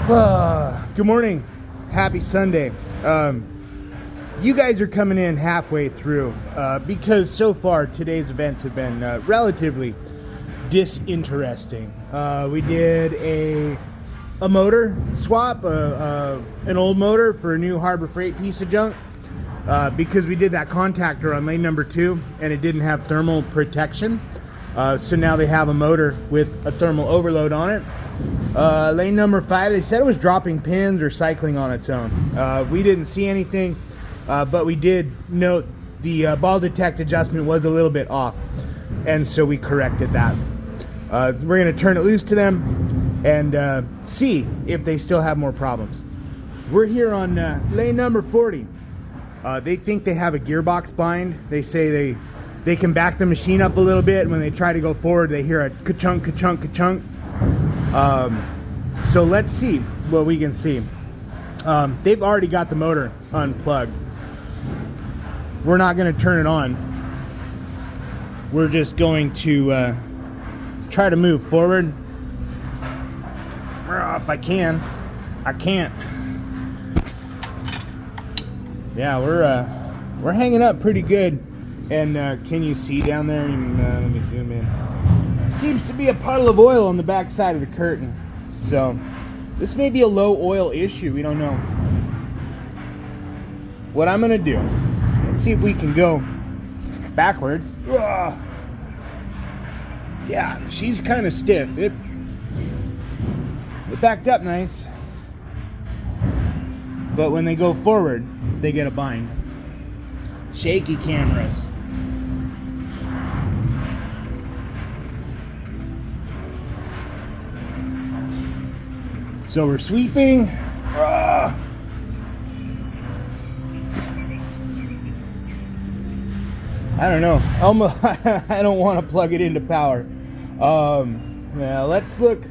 Good morning. Happy Sunday. You guys are coming in halfway through because so far today's events have been relatively disinteresting. We did a motor swap, an old motor for a new Harbor Freight piece of junk because we did that contactor on lane number 2 and it didn't have thermal protection. So now they have a motor with a thermal overload on it. Lane number 5, they said it was dropping pins or cycling on its own. We didn't see anything, but we did note the ball detect adjustment was a little bit off, and so we corrected that. We're going to turn it loose to them and see if they still have more problems. We're here on lane number 40. They think they have a gearbox bind. They say they can back the machine up a little bit, and when they try to go forward they hear a ka-chunk, ka-chunk, ka-chunk. So let's see what we can see. They've already got the motor unplugged. We're not going to turn it on. We're just going to try to move forward. If I can. I can't. Yeah, we're hanging up pretty good. And can you see down there? Let me zoom in. Seems to be a puddle of oil on the back side of the curtain. So this may be a low oil issue. We don't know. What I'm gonna do, let's see if we can go backwards. Ugh. Yeah, she's kind of stiff. It backed up nice, but when they go forward they get a bind. Shaky cameras. So we're sweeping. I don't know. I don't want to plug it into power. Now let's look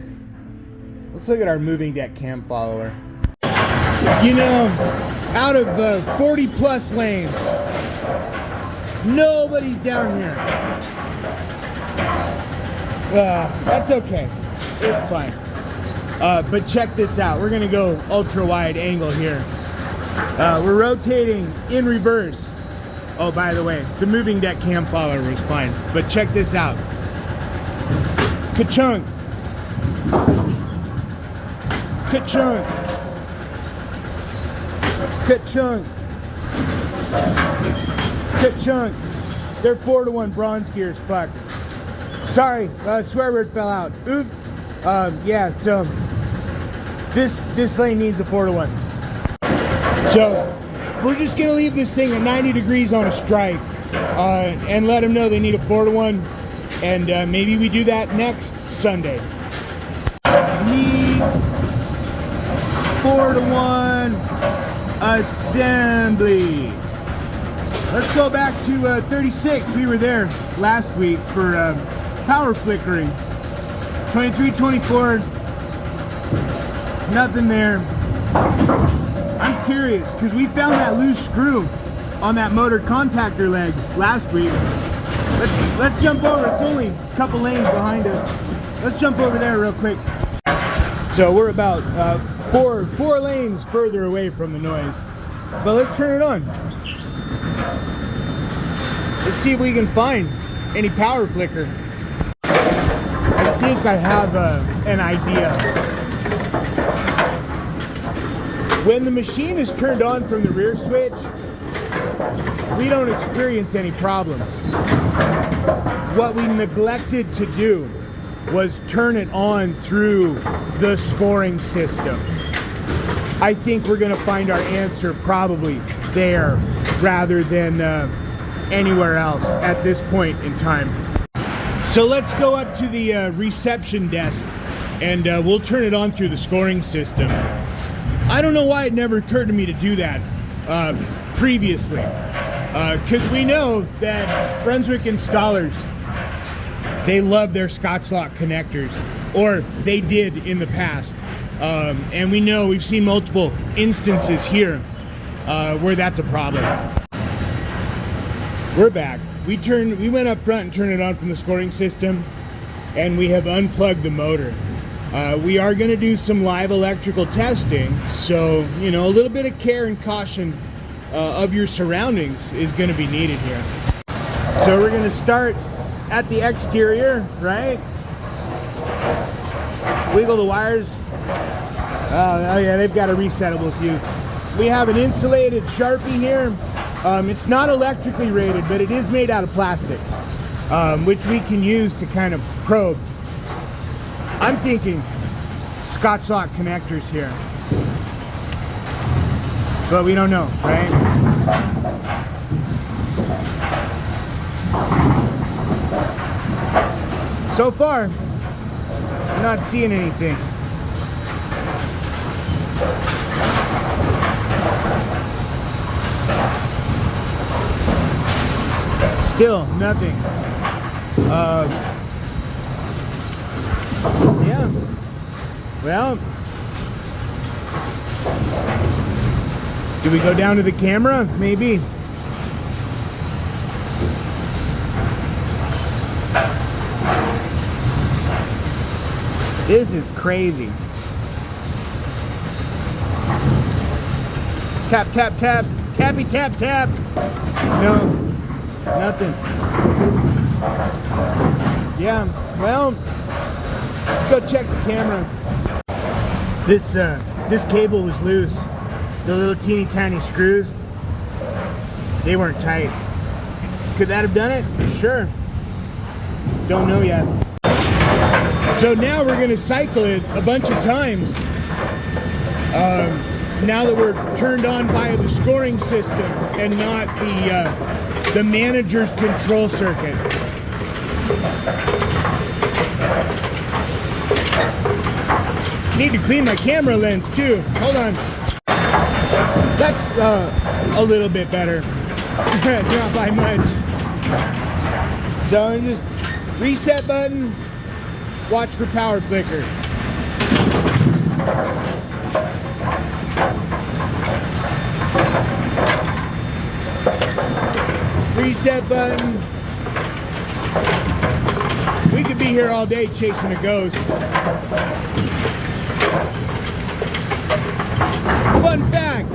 at our moving deck cam follower. You know, out of 40 plus lanes, nobody's down here. That's okay. It's fine. But check this out. We're gonna go ultra wide angle here. We're rotating in reverse. Oh, by the way, the moving deck cam follower was fine. But check this out. Ka-chunk. Ka-chunk. Ka-chunk. Ka-chunk. They're 4-to-1 bronze gears. Fuck. Sorry, swear word fell out. Oops. Yeah, so this lane needs a 4-to-1. So we're just gonna leave this thing at 90 degrees on a strike and let them know they need a 4-to-1, and maybe we do that next Sunday. Needs 4-to-1 assembly. Let's go back to 36. We were there last week for power flickering. 23, 24, nothing there. I'm curious because we found that loose screw on that motor contactor leg last week. Let's jump over. It's only a couple lanes behind us. Let's jump over there real quick. So we're about four lanes further away from the noise, but let's turn it on. Let's see if we can find any power flicker. I think I have an idea. When the machine is turned on from the rear switch, we don't experience any problems. What we neglected to do was turn it on through the scoring system. I think we're going to find our answer probably there rather than anywhere else at this point in time. So let's go up to the reception desk and we'll turn it on through the scoring system. I don't know why it never occurred to me to do that previously, because we know that Brunswick installers, they love their Scotch lock connectors, or they did in the past, and we know we've seen multiple instances here where that's a problem. We're back. We went up front and turned it on from the scoring system, and we have unplugged the motor. We are going to do some live electrical testing, so you know, a little bit of care and caution of your surroundings is going to be needed here. So we're going to start at the exterior, right? Wiggle the wires. Oh yeah, they've got a resettable fuse. We have an insulated Sharpie here. It's not electrically rated, but it is made out of plastic, which we can use to kind of probe. I'm thinking Scotch lock connectors here, but we don't know, right? So far, I'm not seeing anything. Still nothing. Yeah. Well, do we go down to the camera? Maybe. This is crazy. Tap, tap, tap. Tappy, tap, tap. No, nothing. Yeah, well, let's go check the camera. This cable was loose. The little teeny tiny screws, they weren't tight. Could that have done it? Sure. Don't know yet. So now we're gonna cycle it a bunch of times. Now that we're turned on via the scoring system and not the manager's control circuit. Need to clean my camera lens too. Hold on. That's a little bit better. Not by much. So just reset button. Watch for power flicker. Reset button. We could be here all day chasing a ghost. Fun fact.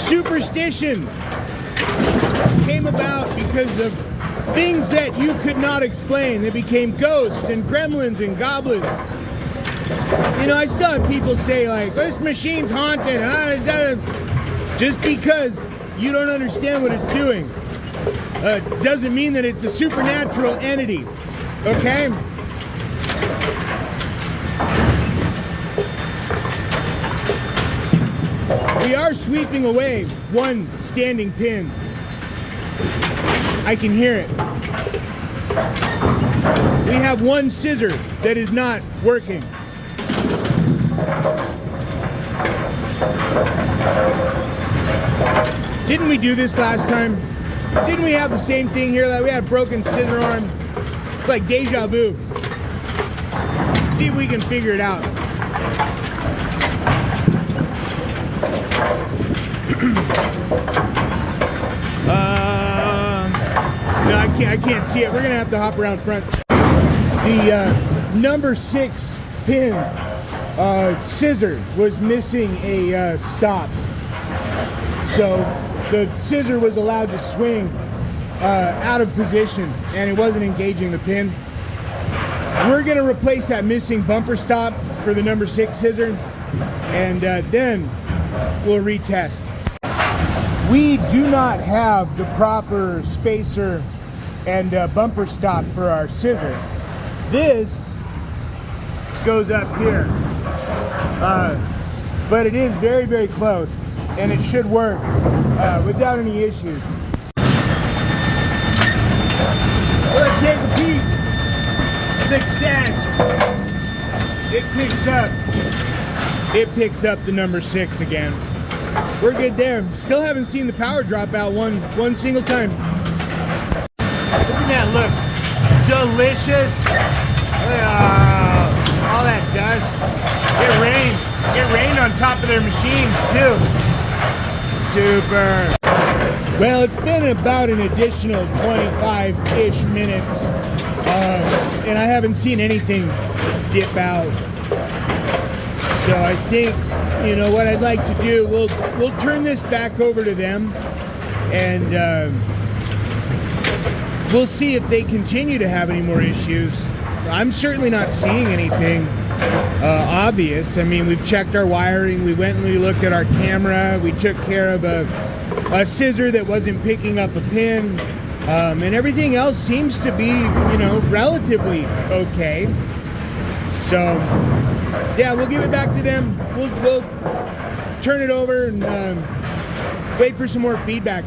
Superstition came about because of things that you could not explain. They became ghosts and gremlins and goblins. You know, I still have people say like, this machine's haunted. Just because you don't understand what it's doing doesn't mean that it's a supernatural entity, okay? We are sweeping away one standing pin. I can hear it. We have one scissor that is not working. Didn't we do this last time? Didn't we have the same thing here? Like we had a broken scissor arm. It's like deja vu. See if we can figure it out. No, I can't see it. We're gonna have to hop around front. The number 6 pin scissor was missing a stop, so the scissor was allowed to swing out of position, and it wasn't engaging the pin. We're gonna replace that missing bumper stop for the number 6 scissor, and then we'll retest. We do not have the proper spacer and bumper stop for our scissor. This goes up here, but it is very, very close, and it should work without any issues. Let's take a peek. Success. It picks up the number 6 again. We're good there. Still haven't seen the power drop out one single time. Look at that, look. Delicious. All that dust. It rained on top of their machines too. Super. Well, it's been about an additional 25-ish minutes and I haven't seen anything dip out. So I think, you know, what I'd like to do, we'll turn this back over to them, and we'll see if they continue to have any more issues. I'm certainly not seeing anything obvious. I mean, we've checked our wiring, we went and we looked at our camera, we took care of a scissor that wasn't picking up a pin, and everything else seems to be, you know, relatively okay. So yeah, we'll give it back to them. We'll turn it over and wait for some more feedback.